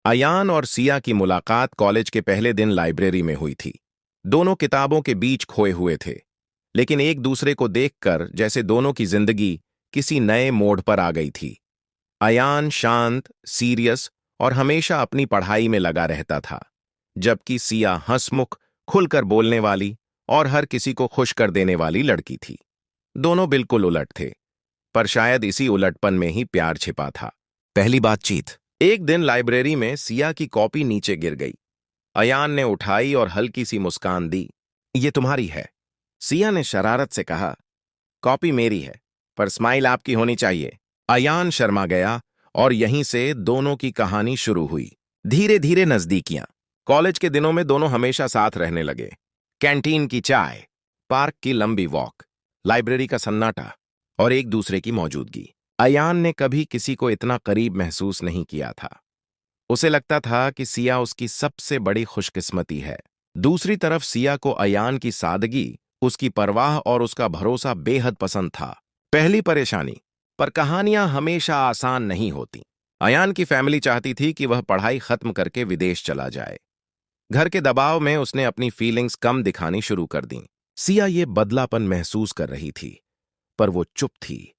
अयान और सिया की मुलाकात कॉलेज के पहले दिन लाइब्रेरी में हुई थी। दोनों किताबों के बीच खोए हुए थे, लेकिन एक दूसरे को देखकर जैसे दोनों की जिंदगी किसी नए मोड़ पर आ गई थी। अयान शांत, सीरियस और हमेशा अपनी पढ़ाई में लगा रहता था, जबकि सिया हंसमुख, खुलकर बोलने वाली और हर किसी को खुश कर देने वाली लड़की थी। दोनों बिल्कुल उलट थे, पर शायद इसी उलटपन में ही प्यार छिपा था। पहली बातचीत। एक दिन लाइब्रेरी में सिया की कॉपी नीचे गिर गई। अयान ने उठाई और हल्की सी मुस्कान दी। ये तुम्हारी है? सिया ने शरारत से कहा। कॉपी मेरी है, पर स्माइल आपकी होनी चाहिए। अयान शर्मा गया और यहीं से दोनों की कहानी शुरू हुई। धीरे धीरे नजदीकियां। कॉलेज के दिनों में दोनों हमेशा साथ रहने लगे। कैंटीन की चाय, पार्क की लंबी वॉक, लाइब्रेरी का सन्नाटा और एक दूसरे की मौजूदगी। अयान ने कभी किसी को इतना करीब महसूस नहीं किया था। उसे लगता था कि सिया उसकी सबसे बड़ी खुशकिस्मती है। दूसरी तरफ सिया को अयान की सादगी, उसकी परवाह और उसका भरोसा बेहद पसंद था। पहली परेशानी। पर कहानियां हमेशा आसान नहीं होती। अयान की फैमिली चाहती थी कि वह पढ़ाई खत्म करके विदेश चला जाए। घर के दबाव में उसने अपनी फीलिंग्स कम दिखानी शुरू कर दी। सिया ये बदलापन महसूस कर रही थी, पर वो चुप थी,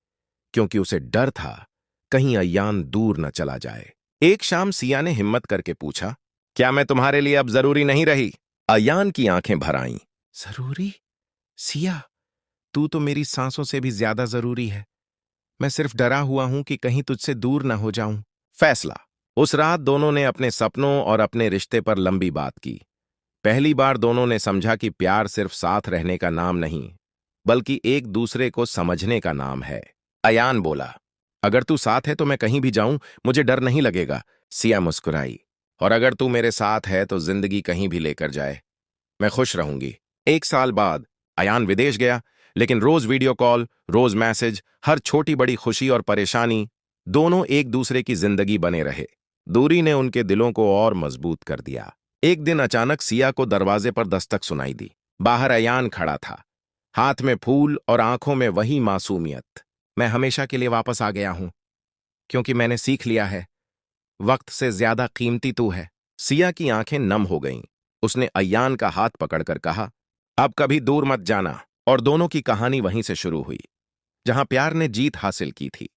क्योंकि उसे डर था कहीं अयान दूर न चला जाए। एक शाम सिया ने हिम्मत करके पूछा, क्या मैं तुम्हारे लिए अब जरूरी नहीं रही? अयान की आंखें भर आईं। जरूरी? सिया, तू तो मेरी सांसों से भी ज्यादा जरूरी है। मैं सिर्फ डरा हुआ हूं कि कहीं तुझसे दूर न हो जाऊं। फैसला। उस रात दोनों ने अपने सपनों और अपने रिश्ते पर लंबी बात की। पहली बार दोनों ने समझा कि प्यार सिर्फ साथ रहने का नाम नहीं, बल्कि एक दूसरे को समझने का नाम है। अयान बोला, अगर तू साथ है तो मैं कहीं भी जाऊं, मुझे डर नहीं लगेगा। सिया मुस्कुराई, और अगर तू मेरे साथ है तो जिंदगी कहीं भी लेकर जाए, मैं खुश रहूंगी। एक साल बाद अयान विदेश गया, लेकिन रोज वीडियो कॉल, रोज मैसेज, हर छोटी बड़ी खुशी और परेशानी, दोनों एक दूसरे की जिंदगी बने रहे। दूरी ने उनके दिलों को और मजबूत कर दिया। एक दिन अचानक सिया को दरवाजे पर दस्तक सुनाई दी। बाहर अयान खड़ा था, हाथ में फूल और आंखों में वही मासूमियत। मैं हमेशा के लिए वापस आ गया हूं, क्योंकि मैंने सीख लिया है, वक्त से ज्यादा कीमती तू है। सिया की आंखें नम हो गईं। उसने अयान का हाथ पकड़कर कहा, अब कभी दूर मत जाना। और दोनों की कहानी वहीं से शुरू हुई, जहां प्यार ने जीत हासिल की थी।